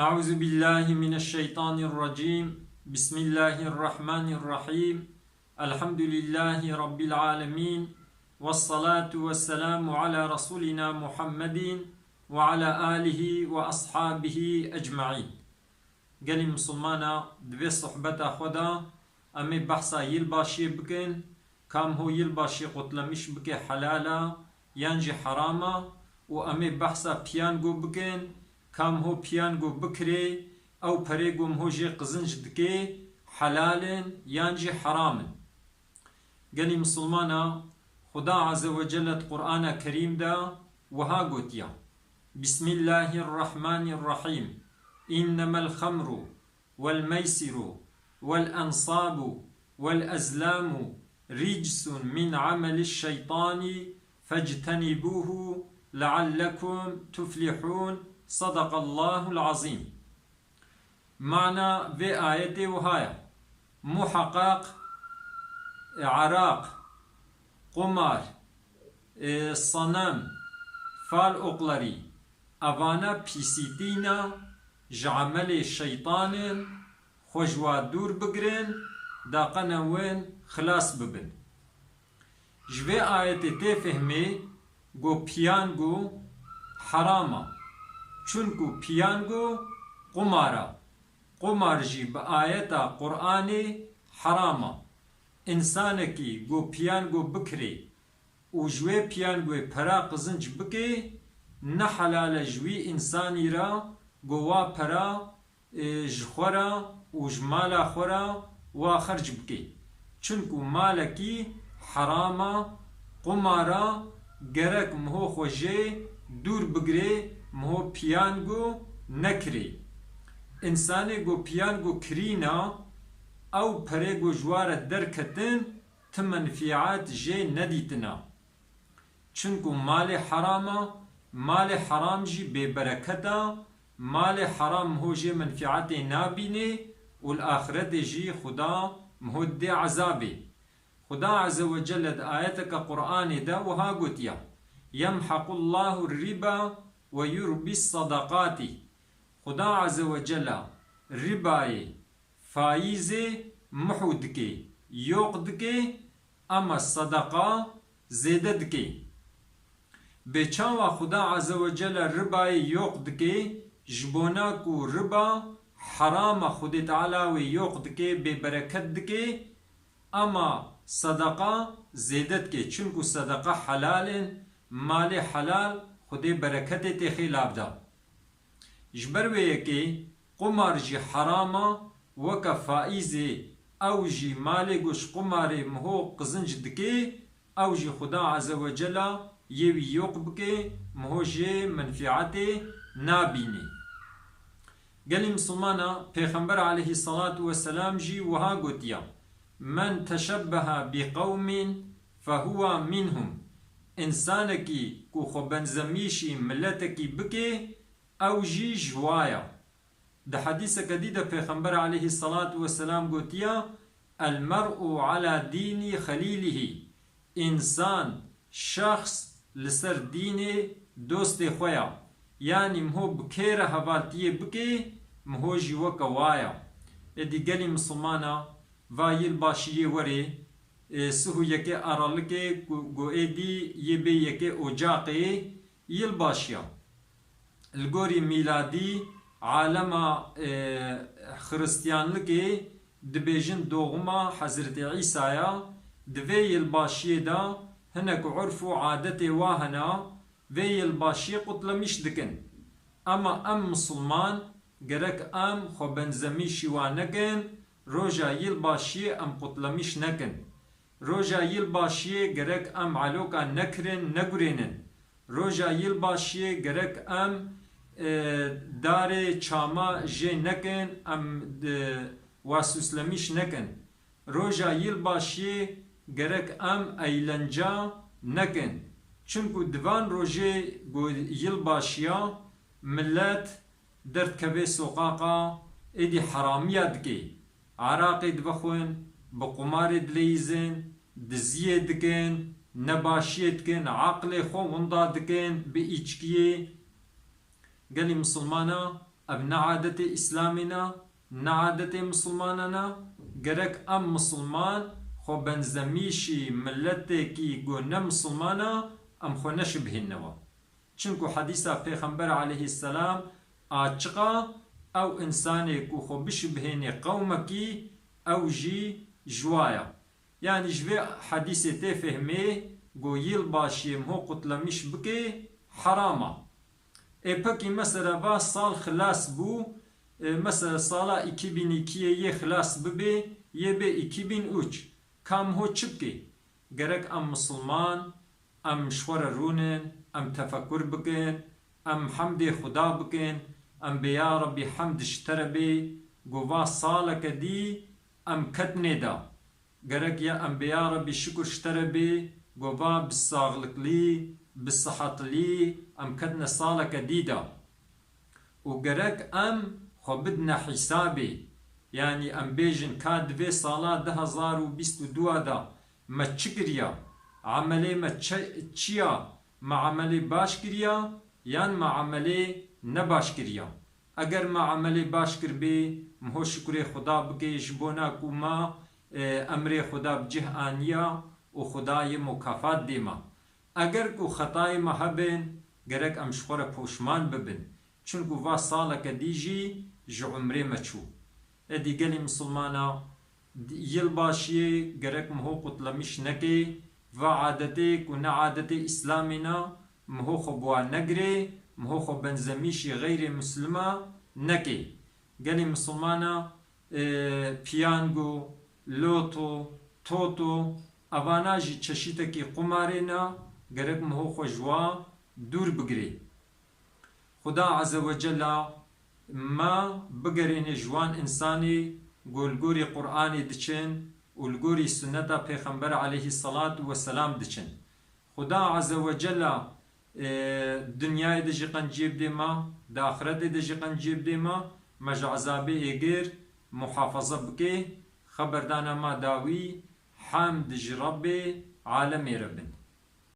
أعوذ بالله من الشيطان الرجيم. بسم الله الرحمن الرحيم. الحمد لله رب العالمين، والصلاة والسلام على رسولنا محمد وعلى آله وأصحابه أجمعين. قالي مسلمانا دبي صحبة خدا أمي بحثا يلباشي بكن كام هو يلباشي قتلمش بكي حلالا ينجي حراما، وأمي بحثا بيانجو بكن كام هو بيانجو بكري أو بريقو مهوجي قزنج دكي حلال ينجي حرام. قالي مسلمانا خدا عز وجل قرآن كريم دا وها قوتيا بسم الله الرحمن الرحيم. إنما الخمر والميسر والأنصاب والأزلام رجس من عمل الشيطان فاجتنبوه لعلكم تفلحون. صدق الله العظيم. معنى في آية وهاي محقق عراق قمار صنم فال أقلري أوانا بيسيتينا جعمل الشيطان خجوا دور بگرن داقنا وين خلاص ببن. جوه آية تفهمي گو پیانگو حراما، چونکو پیانگو قمارا، قمار جی با آیتا قرآن حراما. انسانکی گو پیانگو بکری و جوه پیانگو پرا قزنج بکی نحلال جوی انسانی را گوا پرا جخورا و جمالا خورا و خرج بکی، چونکو مالکی حراما قمارا گرک مهو خوشه دور بگره مهو پیانگو نکری. انسانی گو پیانگو کرینا او پره گو جوار درکتن تمنفیعات جه ندیتنا، چونکو مال حراما مال حرام جی ببرکتا، مال حرام هو جه منفعات نابینه والآخرت جی خدا مهد عذابه. خدا عز وجل آياتك قرآن دا وها قتيا يمحق الله الربا ويربي الصدقات. خدا عز وجل رباي فايزي محودكي يوقدكي اما الصدقة زيددكي. بچاوا خدا عز وجل رباي يوقدكي جبوناكو ربا حرام خود تعالى ويوقدكي ببركتدكي، اما صدقه زیدت که چونکو صدقه حلال مال حلال خود برکت تخی لابدا. جبر وی که قمار جی حراما وکا فائزه او جی مال گوش قمار مهو قزنج دکی او جی خدا عز وجل یوی یوق بکی مهو جی منفعات نابینی. قال مسلمانا پیغمبر علیه الصلاة والسلام جی وها گوتیا من تشبه بقوم فهو منهم. انسانکی کو خو بنزمیشی ملتکی بکی او جی جوایا. ده حدیث کدی ده پیغمبر علیه الصلاة والسلام گوتیا المرء على دین خلیله. انسان شخص لسر دین دوست خویا، یعنی مهو بکیر حوالتیه بکی مهو جیوکا وایا. ادی گلی مسلمانا وایل باشیه وره سهو یکه ارالکه گو ایدی یه بی یکه اجاقه یل باشیا. الگوری میلادی عالم خرستیانلکه دبیجن دوغما حضرت عیسایا دوی یل باشیه دا هنک عرف و عادت واهنا وی یل باشیه قطلمیش دکن. اما ام مسلمان گرک ام خو بنزمی شیوانکن روجا یل باشیه ام قطلمیش نکن. روجا یل باشیه گرک ام علوکا نکرن نگرینن. روجا یل باشیه گرک ام دار چاما جه نکن ام واسوسلمیش نکن. روجا یل باشیه گرک ام ایلنجا نکن، چونکو دوان روجه یل باشیا ملت درد کبه سوقاقا ایدی حرامیت کی عراقی دبخون بقمار دلیزن دزیه دکن نباشیه دکن عقل خو وندا دکن به ایچکیه. قال مسلمانا اب نعادت اسلامنا نعادت مسلماننا گرک ام مسلمان خو بنزمیشی ملتی کی گو نه مسلمانا ام خو نشبهن نوا چونکو حدیثا پیغمبر علیه السلام آچقا او انسانی کو خو بشبهن قومکی او جی جوایا يعني جوي حديثي تفهمي قو يلباشي مهو قتلمش بكي حراما بكي مثلا با صال خلاص بو مثلا صالا 2002 خلاص ببي يبي 2003 كام هو تشبكي قرك ام مسلمان ام شور رونن ام تفكر بكين ام حمد خدا بكين ام بيا ربي حمد اشتربي قو صالك دي ام كتني دا قرق يا أنبياء ربي شكر اشتربي قوبا بالصاغلق لي بالصحة لي أم كدنا صالة جديدة وقرق أم خبدنا حسابي يعني أم بيجن كاد في صلاة 2022 دا ما تشكريا عملي ما تشيا ما عملي باش كريا يعني ما عملي نباش كريا اگر ما عملي باش كربي مهو شكري خدا بكي جبونا كوما امر خدا بجه آنیا و خدای مکافات دیما اگر کو خطای ما هبن گرک ام شخور پوشمان ببن چونکو وا سالا کدیجی جو عمره مچو ادی گلی مسلمانا یل باشی گرک مهو قتلمش نکی و عادتی کو نعادتی اسلامنا مهو خبوا نگری مهو خب بنزمیشی غیر مسلمه نکی گلی مسلمانا پیانگو لوتو توتو اواناجی چشیتا کی قمارینا گرک مهو خوشوا دور بگری خدا عز و جل ما بگرین جوان انسانی گلگوری قرآنی دچن والگوری سنتا پیغمبر علیه الصلاة والسلام دچن خدا عز و جل دنیای دجی قنجیب دیما دا آخرت دجی قنجیب دیما مجا عذابی ایگیر محافظه بکی خبردانا ما داوي حمد ربي عالمي ربن